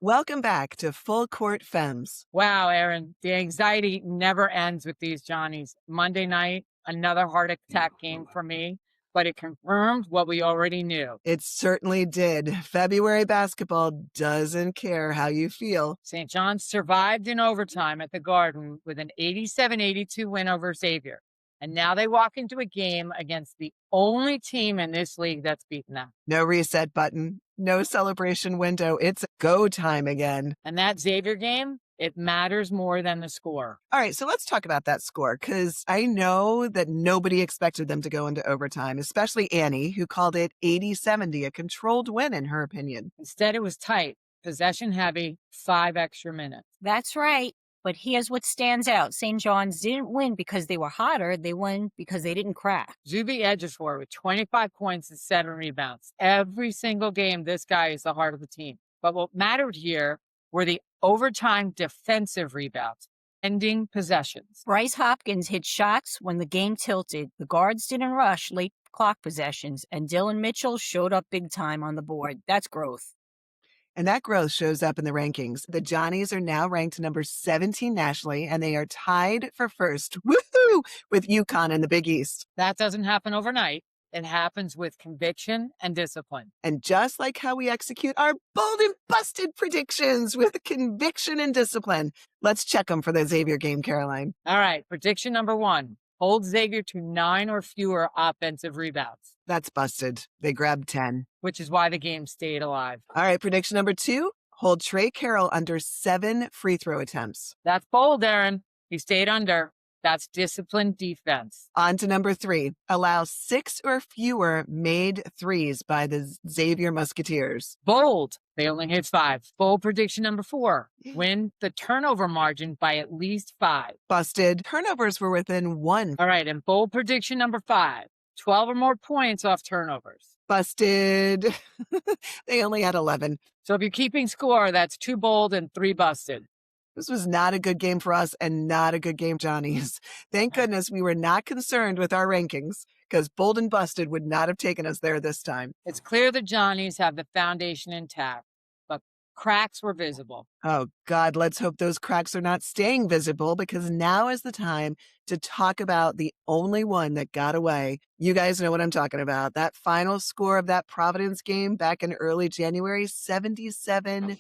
Welcome back to Full Court Femmes. Wow, Erin, the anxiety never ends with these Johnnies. Monday night, another heart attack game for me, but it confirmed what we already knew. It certainly did. February basketball doesn't care how you feel. St. John's survived in overtime at the Garden with an 87-82 win over Xavier. And now they walk into a game against the only team in this league that's beaten them. No reset button, no celebration window. It's go time again. And that Xavier game, it matters more than the score. All right, so let's talk about that score, because I know that nobody expected them to go into overtime, especially Annie, who called it 80-70, a controlled win in her opinion. Instead, it was tight, possession heavy, 5 extra minutes. That's right. But here's what stands out. St. John's didn't win because they were hotter. They won because they didn't crack. Zuby Ejiofor with 25 points and 7 rebounds. Every single game, this guy is the heart of the team. But what mattered here were the overtime defensive rebounds, ending possessions. Bryce Hopkins hit shots when the game tilted. The guards didn't rush late clock possessions, and Dylan Mitchell showed up big time on the board. That's growth. And that growth shows up in the rankings. The Johnnies are now ranked number 17 nationally, and they are tied for first, woohoo, with UConn in the Big East. That doesn't happen overnight. It happens with conviction and discipline. And just like how we execute our bold and busted predictions with conviction and discipline, let's check them for the Xavier game, Caroline. All right, prediction number 1. Hold Xavier to 9 or fewer offensive rebounds. That's busted. They grabbed 10. Which is why the game stayed alive. All right, prediction number 2. Hold Trey Carroll under 7 free throw attempts. That's bold, Erin. He stayed under. That's disciplined defense. On to number 3. Allow 6 or fewer made threes by the Xavier Musketeers. Bold. They only hit 5. Bold prediction number 4. Win the turnover margin by at least 5. Busted. Turnovers were within 1. All right, and bold prediction number 5. 12 or more points off turnovers. Busted. They only had 11. So if you're keeping score, that's 2 bold and 3 busted. This was not a good game for us and not a good game, Johnnies. Thank goodness we were not concerned with our rankings, because bold and busted would not have taken us there this time. It's clear the Johnnies have the foundation intact, but cracks were visible. Oh, God, let's hope those cracks are not staying visible, because now is the time to talk about the only one that got away. You guys know what I'm talking about. That final score of that Providence game back in early January, 77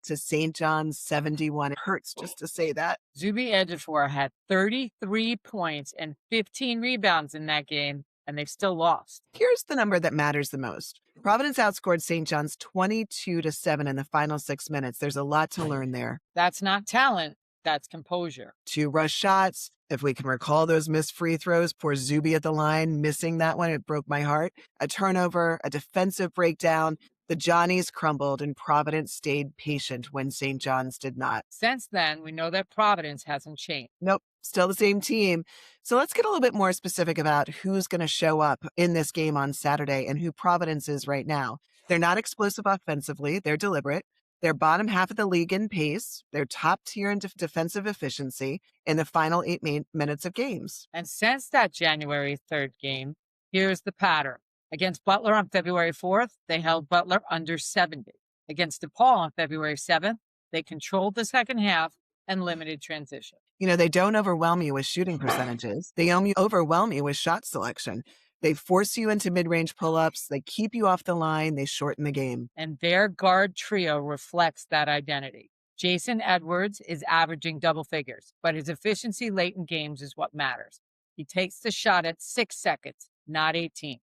to St. John's 71. It hurts just to say that. Zuby Ejiofor had 33 points and 15 rebounds in that game, and they still lost. Here's the number that matters the most. Providence outscored St. John's 22-7 in the final 6 minutes. There's a lot to learn there. That's not talent. That's composure. 2 rush shots. If we can recall those missed free throws, poor Zuby at the line, missing that one, it broke my heart. A turnover, a defensive breakdown. The Johnnies crumbled and Providence stayed patient when St. John's did not. Since then, we know that Providence hasn't changed. Nope, still the same team. So let's get a little bit more specific about who's going to show up in this game on Saturday and who Providence is right now. They're not explosive offensively. They're deliberate. They're bottom half of the league in pace. They're top tier in defensive efficiency in the final 8 minutes of games. And since that January 3rd game, here's the pattern. Against Butler on February 4th, they held Butler under 70. Against DePaul on February 7th, they controlled the second half and limited transition. You know, they don't overwhelm you with shooting percentages. They overwhelm you with shot selection. They force you into mid-range pull-ups. They keep you off the line. They shorten the game. And their guard trio reflects that identity. Jason Edwards is averaging double figures, but his efficiency late in games is what matters. He takes the shot at 6 seconds, not 18.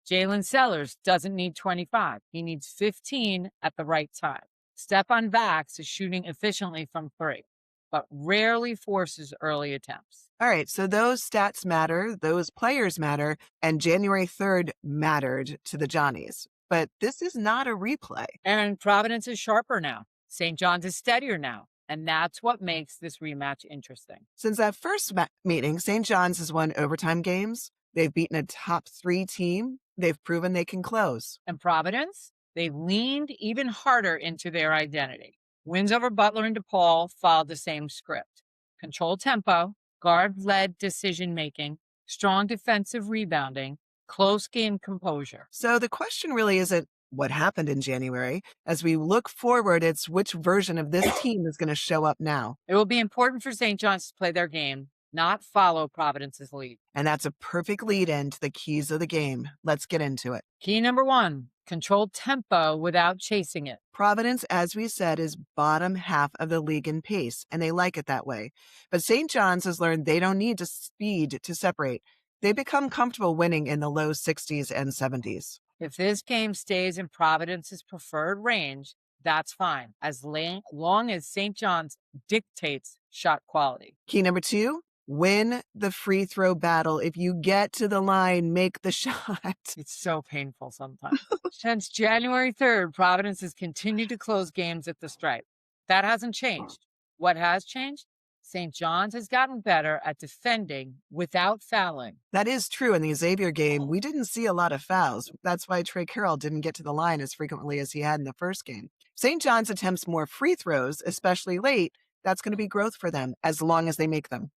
Jalen Sellers doesn't need 25. He needs 15 at the right time. Stephon Vax is shooting efficiently from 3, but rarely forces early attempts. All right, so those stats matter, those players matter, and January 3rd mattered to the Johnnies. But this is not a replay. And Providence is sharper now. St. John's is steadier now. And that's what makes this rematch interesting. Since that first meeting, St. John's has won overtime games. They've beaten a top 3 team. They've proven they can close. And Providence, they leaned even harder into their identity. Wins over Butler and DePaul followed the same script. Controlled tempo, guard-led decision-making, strong defensive rebounding, close game composure. So the question really isn't what happened in January. As we look forward, it's which version of this team is going to show up now. It will be important for St. John's to play their game, not follow Providence's lead. And that's a perfect lead in to the keys of the game. Let's get into it. Key number 1, control tempo without chasing it. Providence, as we said, is bottom half of the league in pace, and they like it that way. But St. John's has learned they don't need to speed to separate. They become comfortable winning in the low 60s and 70s. If this game stays in Providence's preferred range, that's fine, as long as St. John's dictates shot quality. Key number 2, win the free throw battle. If you get to the line, make the shot. It's so painful sometimes. Since January 3rd, Providence has continued to close games at the stripe. That hasn't changed. What has changed? St. John's has gotten better at defending without fouling. That is true. In the Xavier game, we didn't see a lot of fouls. That's why Trey Carroll didn't get to the line as frequently as he had in the first game. St. John's attempts more free throws, especially late. That's going to be growth for them as long as they make them.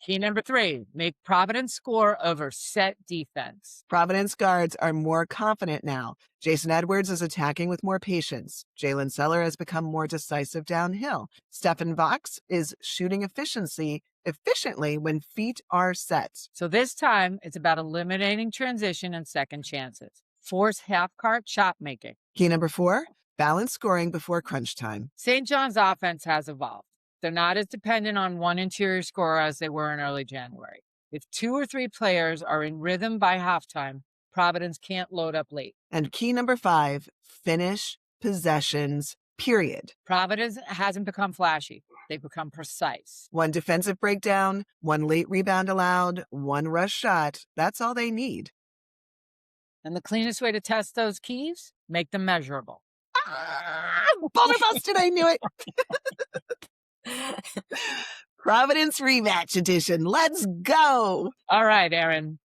Key number 3, make Providence score over set defense. Providence guards are more confident now. Jason Edwards is attacking with more patience. Jalen Seller has become more decisive downhill. Stephen Vox is shooting efficiently when feet are set. So this time, it's about eliminating transition and second chances. Force half-court shot making. Key number 4, balance scoring before crunch time. St. John's offense has evolved. They're not as dependent on one interior scorer as they were in early January. If 2 or 3 players are in rhythm by halftime, Providence can't load up late. And key number 5, finish possessions, period. Providence hasn't become flashy. They've become precise. One defensive breakdown, one late rebound allowed, one rush shot. That's all they need. And the cleanest way to test those keys? Make them measurable. Boulder busted, I knew it. Providence rematch edition. Let's go. All right, Erin.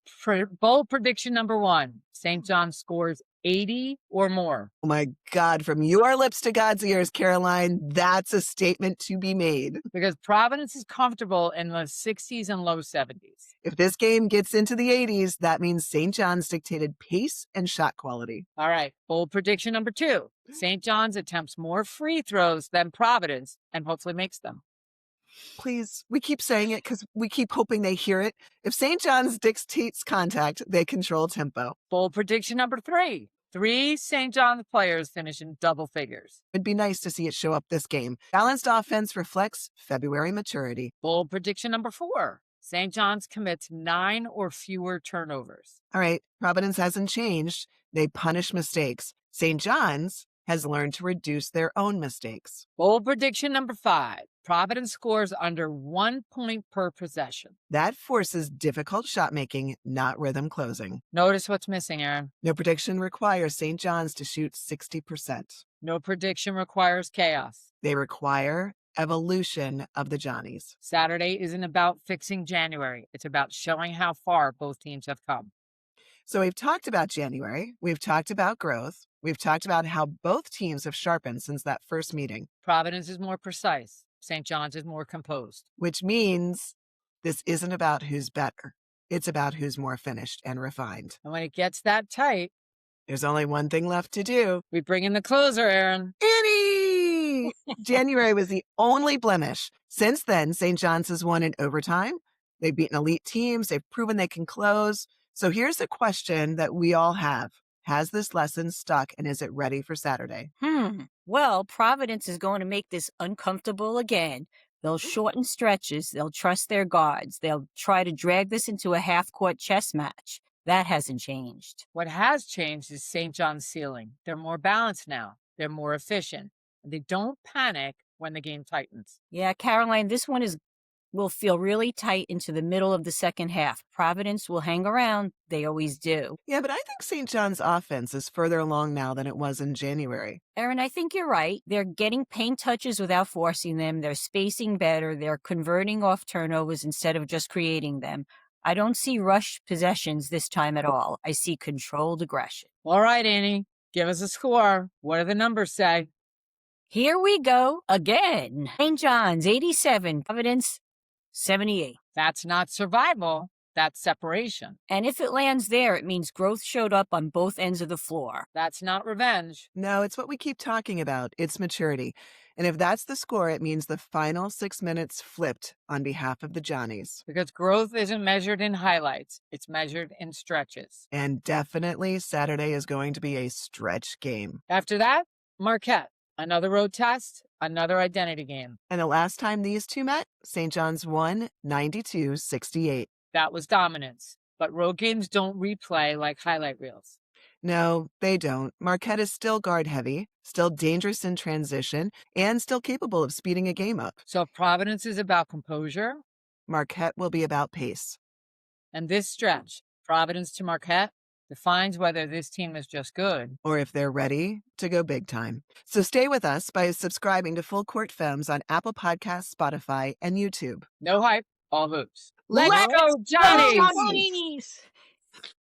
Bold prediction number 1. St. John scores 80 or more. Oh my God, from your lips to God's ears, Caroline, that's a statement to be made. Because Providence is comfortable in the 60s and low 70s. If this game gets into the 80s, that means St. John's dictated pace and shot quality. All right, bold prediction number 2. St. John's attempts more free throws than Providence and hopefully makes them. Please, we keep saying it because we keep hoping they hear it. If St. John's dictates contact, they control tempo. Bold prediction number 3. 3 St. John's players finish in double figures. It'd be nice to see it show up this game. Balanced offense reflects February maturity. Bold prediction number 4. St. John's commits 9 or fewer turnovers. All right, Providence hasn't changed. They punish mistakes. St. John's has learned to reduce their own mistakes. Bold prediction number 5. Providence scores under 1 point per possession. That forces difficult shot making, not rhythm closing. Notice what's missing, Erin. No prediction requires St. John's to shoot 60%. No prediction requires chaos. They require evolution of the Johnnies. Saturday isn't about fixing January. It's about showing how far both teams have come. So we've talked about January. We've talked about growth. We've talked about how both teams have sharpened since that first meeting. Providence is more precise. St. John's is more composed. Which means this isn't about who's better. It's about who's more finished and refined. And when it gets that tight, there's only one thing left to do. We bring in the closer, Erin. Annie! January was the only blemish. Since then, St. John's has won in overtime. They've beaten elite teams. They've proven they can close. So here's the question that we all have. Has this lesson stuck, and is it ready for Saturday? Well, Providence is going to make this uncomfortable again. They'll shorten stretches. They'll trust their guards. They'll try to drag this into a half-court chess match. That hasn't changed. What has changed is St. John's ceiling. They're more balanced now. They're more efficient. They don't panic when the game tightens. Yeah, Caroline, this one will feel really tight into the middle of the second half. Providence will hang around. They always do. Yeah, but I think St. John's offense is further along now than it was in January. Erin, I think you're right. They're getting paint touches without forcing them. They're spacing better. They're converting off turnovers instead of just creating them. I don't see rush possessions this time at all. I see controlled aggression. All right, Annie, give us a score. What do the numbers say? Here we go again. St. John's 87, Providence 78. That's not survival. That's separation. And if it lands there, it means growth showed up on both ends of the floor. That's not revenge. No, it's what we keep talking about. It's maturity. And if that's the score, it means the final 6 minutes flipped on behalf of the Johnnies. Because growth isn't measured in highlights, it's measured in stretches. And definitely Saturday is going to be a stretch game. After that, Marquette. Another road test, another identity game. And the last time these two met, St. John's won 92-68. That was dominance. But road games don't replay like highlight reels. No, they don't. Marquette is still guard heavy, still dangerous in transition, and still capable of speeding a game up. So if Providence is about composure, Marquette will be about pace. and this stretch, Providence to Marquette, defines whether this team is just good or if they're ready to go big time. So stay with us by subscribing to Full Court Femmes on Apple Podcasts, Spotify, and YouTube. No hype, all hoops. Let's Let's go, Johnnies! Johnnies!